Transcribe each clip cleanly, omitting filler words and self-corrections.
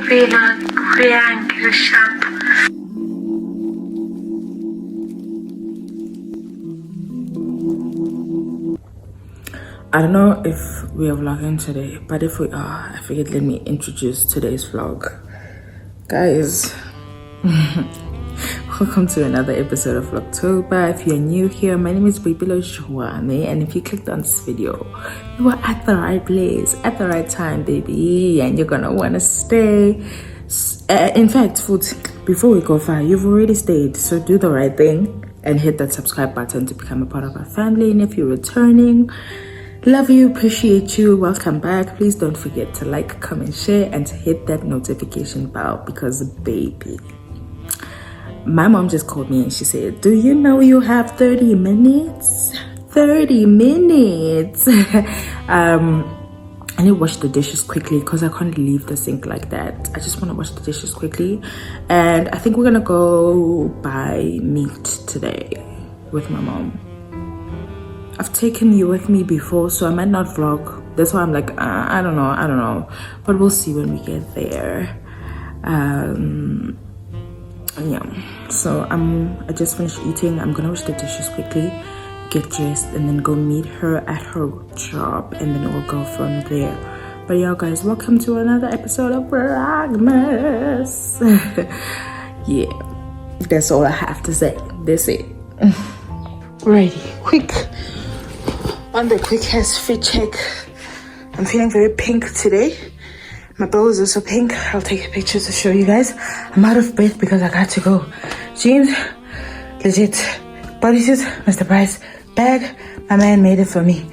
I don't know if we are vlogging today, but if we are, I figured let me introduce today's vlog. Guys, welcome to another episode of Vlogtober. If you're new here, my name is Bibilo Joane, and if you clicked on this video, you are at the right place, at the right time, baby, and you're gonna wanna stay. In fact, before we go far, you've already stayed, so do the right thing and hit that subscribe button to become a part of our family. And if you're returning, love you, appreciate you, welcome back. Please don't forget to like, comment, share, and to hit that notification bell because, baby, my mom just called me and she said, do you know you have 30 minutes? 30 minutes. I need to wash the dishes quickly because I can't leave the sink like that. I just want to wash the dishes quickly. And I think we're gonna go buy meat today with my mom. I've taken you with me before, so I might not vlog. That's why I'm like, I don't know. But we'll see when we get there. Yeah. So I just finished eating. I'm gonna wash the dishes quickly, get dressed, and then go meet her at her job, and then we'll go from there. But yeah, guys, welcome to another episode of Vlogmas. Yeah, that's all I have to say. That's it. Righty, quick. On the quick hair fit check. I'm feeling very pink today. My bow is also pink. I'll take a picture to show you guys. I'm out of breath because I got to go. Jeans, legit. Bodysuit, Mr. Price. Bag, my man made it for me.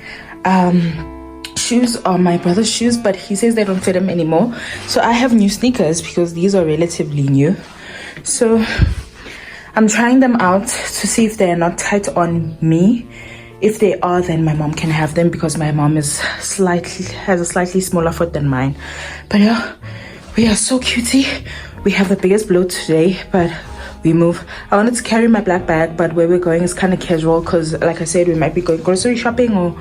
Shoes are my brother's shoes, but he says they don't fit him anymore. So I have new sneakers because these are relatively new. So I'm trying them out to see if they're not tight on me. If they are, then my mom can have them because my mom has a slightly smaller foot than mine. But yeah, we are so cutie. We have the biggest bloat today, but we move. I wanted to carry my black bag, but where we're going is kind of casual because, like I said, we might be going grocery shopping or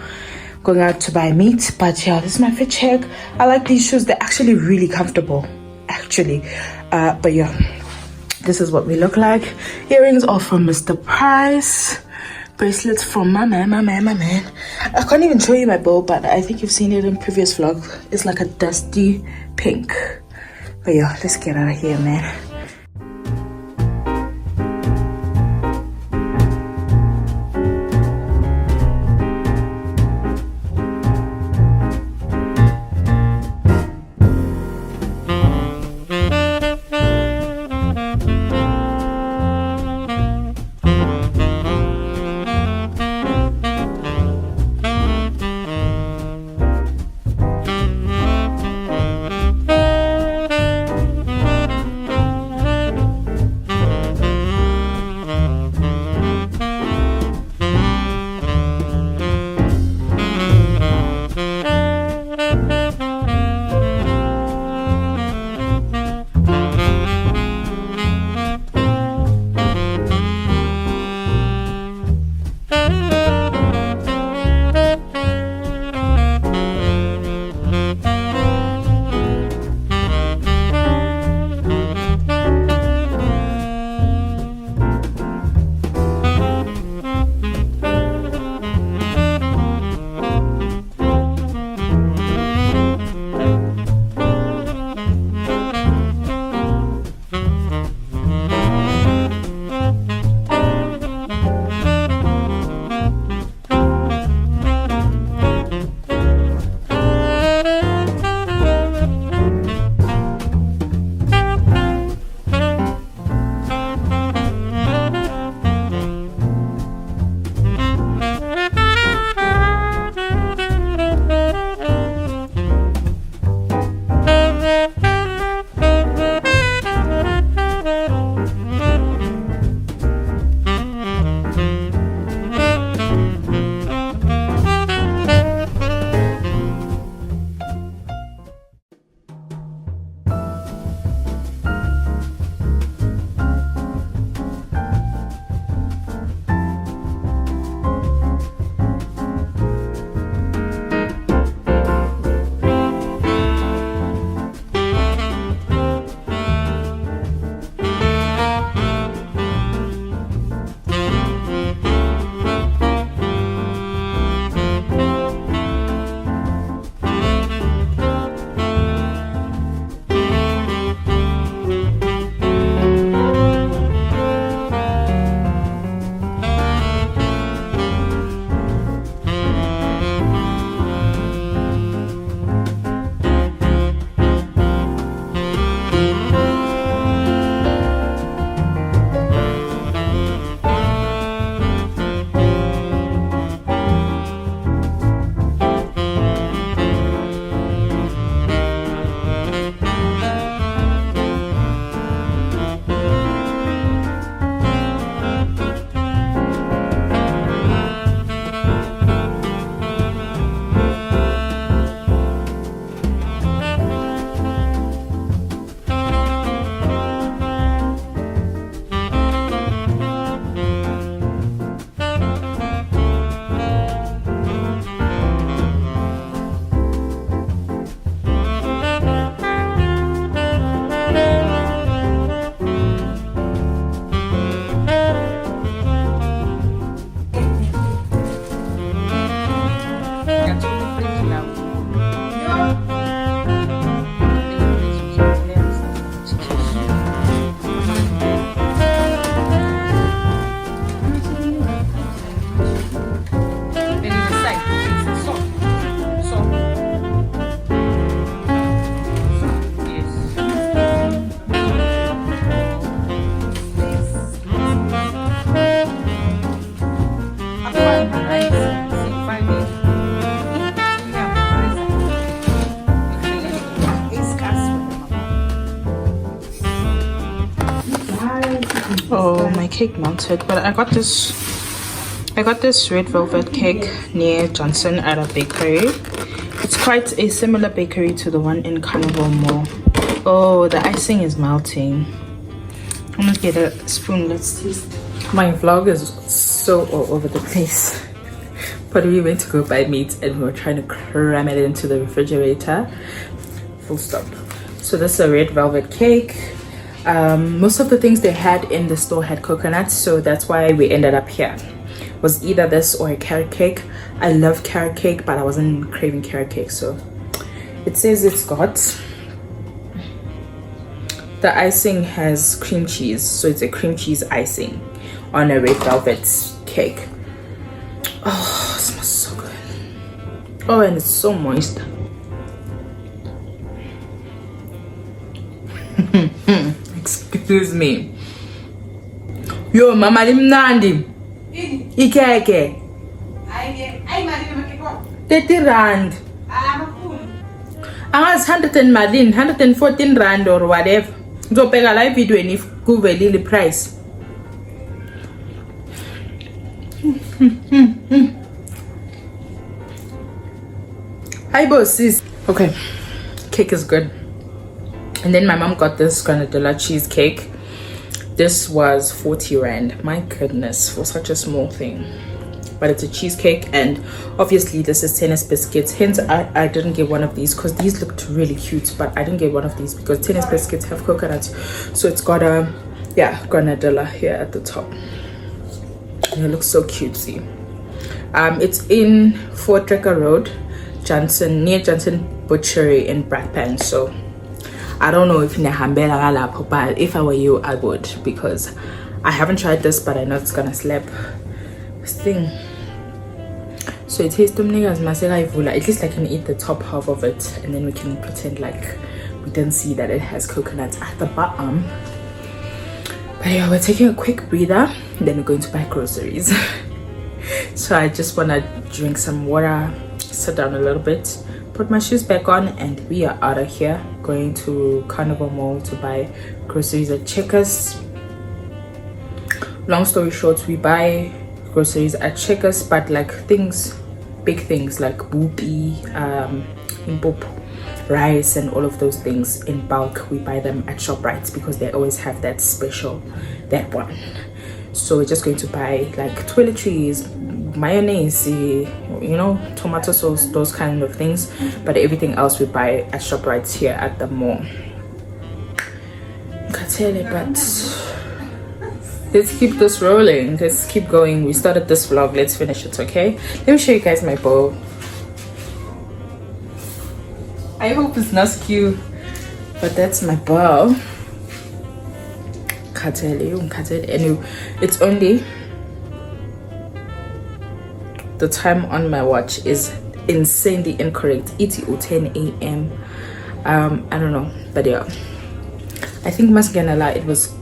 going out to buy meat. But yeah, this is my fit check. I like these shoes. They're actually really comfortable, actually. But yeah, this is what we look like. Earrings are from Mr. Price. Bracelets from my man. I can't even show you my bow, but I think you've seen it in previous vlog. It's like a dusty pink. But yeah, let's get out of here, man. cake melted, but I got this red velvet cake near Johnson at a bakery. It's quite a similar bakery to the one in Carnival Mall. Oh, the icing is melting. I'm gonna get a spoon. Let's taste. My vlog is so all over the place. But we went to go buy meat and we were trying to cram it into the refrigerator. Full stop. So this is a red velvet cake. Most of the things they had in the store had coconuts, so that's why we ended up here. It was either this or a carrot cake. I love carrot cake, but I wasn't craving carrot cake, so it says it's got the icing has cream cheese, so it's a cream cheese icing on a red velvet cake. Oh, it smells so good. Oh, and it's so moist. Excuse me. Yo, mama limnandi. Ikeke. 30 rand. Angas 114 rand or whatever. So pay a live video and if go the price. Hi boss sis. Okay, cake is good. And then my mom got this granadilla cheesecake. This was 40 rand. My goodness, for such a small thing. But it's a cheesecake, and obviously this is tennis biscuits. Hence I didn't get one of these because these looked really cute, but I didn't get one of these because tennis biscuits have coconuts. So it's got a granadilla here at the top. And it looks so cutesy. It's in Fort Trekker Road, Johnson, near Johnson Butchery in Brakpan. So I don't know if but if I were you, I would, because I haven't tried this, but I know it's gonna slap. This thing. So it tastes at least I can eat the top half of it, and then we can pretend like we didn't see that it has coconuts at the bottom. But yeah, we're taking a quick breather, then we're going to buy groceries. So I just want to drink some water, sit down a little bit, put my shoes back on, and we are out of here, going to Carnival Mall to buy groceries at Checkers. Long story short, we buy groceries at Checkers, but like big things like boopy, impop, rice, and all of those things in bulk, we buy them at ShopRite because they always have that special, that one. So we're just going to buy like toiletries, mayonnaise, you know, tomato sauce, those kind of things, but everything else we buy at ShopRite here at the mall. But let's keep this rolling. Let's keep going. We started this vlog, let's finish it. Okay, let me show you guys my bowl. I hope it's not skew, but that's my bowl. Anyway, it's only, the time on my watch is insanely incorrect. It's 10 a.m. I don't know, but yeah, I think Masganala it was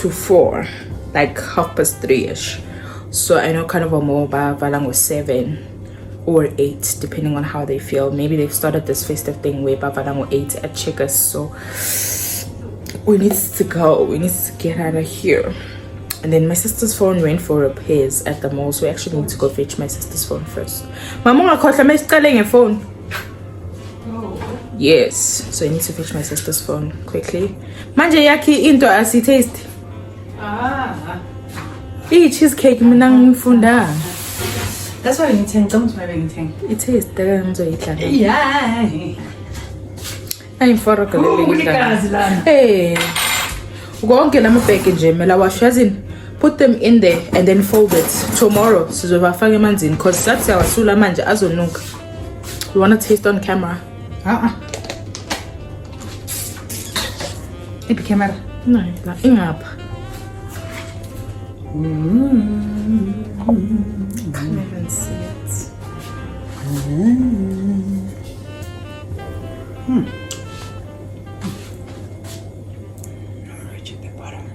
to 4, like 3:30ish. So I know kind of a mobile valang was 7 or 8, depending on how they feel. Maybe they've started this festive thing where Bavalang or 8 at Checkers. So we need to go, we need to get out of here. And then my sister's phone went for repairs at the mall, so we actually need to go fetch my sister's phone first. Mama, I'm calling a phone. Yes, so I need to fetch my sister's phone quickly. Manje yaki into as it taste. Eat cheesecake minang funda. That's why you think don't make anything. It tastes Yeah. I'm for a hey, go on, get them a package. Put them in there and then fold it tomorrow. So we're fanging in because that's our sula manja as well. You want to taste on camera? It became a no, nothing up. Can't even see it. Reach at the bottom.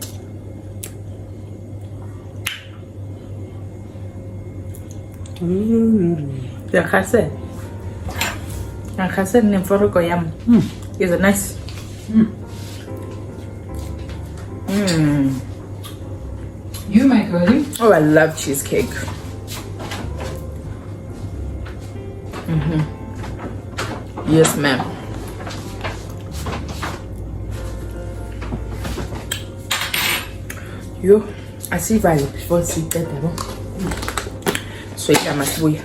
Yakase name for yam. Is it nice? You Really? Oh, I love cheesecake. Yes, ma'am. Yo, I see Violet before she get there. So I must wait.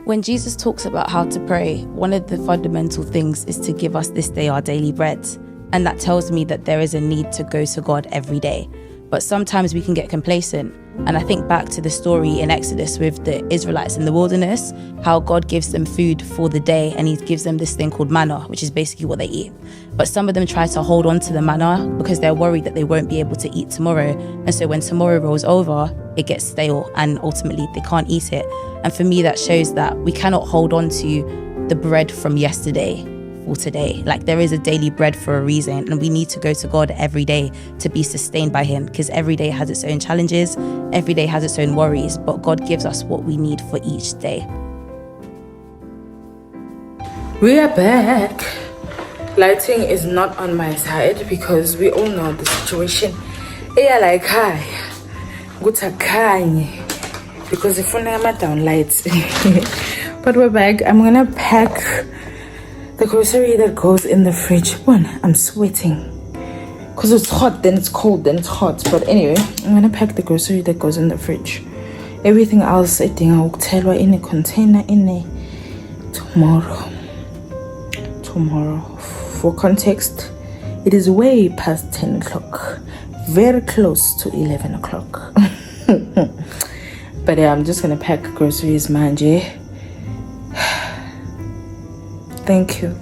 When Jesus talks about how to pray, one of the fundamental things is to give us this day our daily bread. And that tells me that there is a need to go to God every day. But sometimes we can get complacent. And I think back to the story in Exodus with the Israelites in the wilderness, how God gives them food for the day and he gives them this thing called manna, which is basically what they eat. But some of them try to hold on to the manna because they're worried that they won't be able to eat tomorrow. And so when tomorrow rolls over, it gets stale and ultimately they can't eat it. And for me, that shows that we cannot hold on to the bread from yesterday for today. Like, there is a daily bread for a reason, and we need to go to God every day to be sustained by him, because every day has its own challenges, every day has its own worries, but God gives us what we need for each day. We are back. Lighting is not on my side because we all know the situation. Yeah, like hi, good because if I'm down lights. But we're back. I'm gonna pack the grocery that goes in the fridge. One, I'm sweating because it's hot, then it's cold, then it's hot. But anyway, I'm gonna pack the grocery that goes in the fridge. Everything else I think I'll tell in a container tomorrow. For context, it is way past 10 o'clock, very close to 11 o'clock. But yeah, I'm just gonna pack groceries, manje. Thank you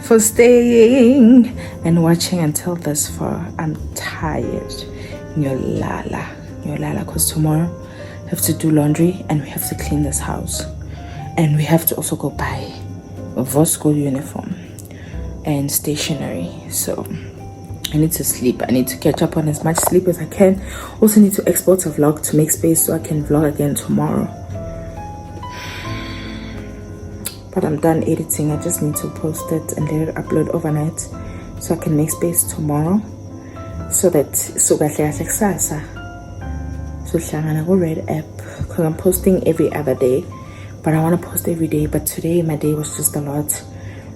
for staying and watching until this far. I'm tired. Nyolala, because tomorrow we have to do laundry and we have to clean this house. And we have to also go buy a school uniform and stationery. So I need to sleep. I need to catch up on as much sleep as I can. Also need to export a vlog to make space so I can vlog again tomorrow. But I'm done editing. I just need to post it and let it upload overnight so I can make space tomorrow. So that so red app, because I'm posting every other day, but I want to post every day. But today my day was just a lot.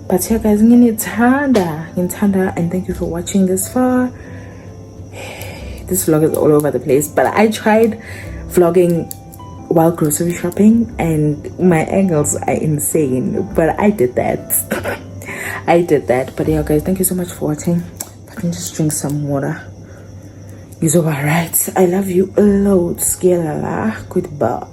But yeah, guys, and thank you for watching this far. This vlog is all over the place, but I tried vlogging while grocery shopping and my angles are insane, but I did that. But yeah, guys, thank you so much for watching. If I can just drink some water. It's alright. I love you loads. Goodbye.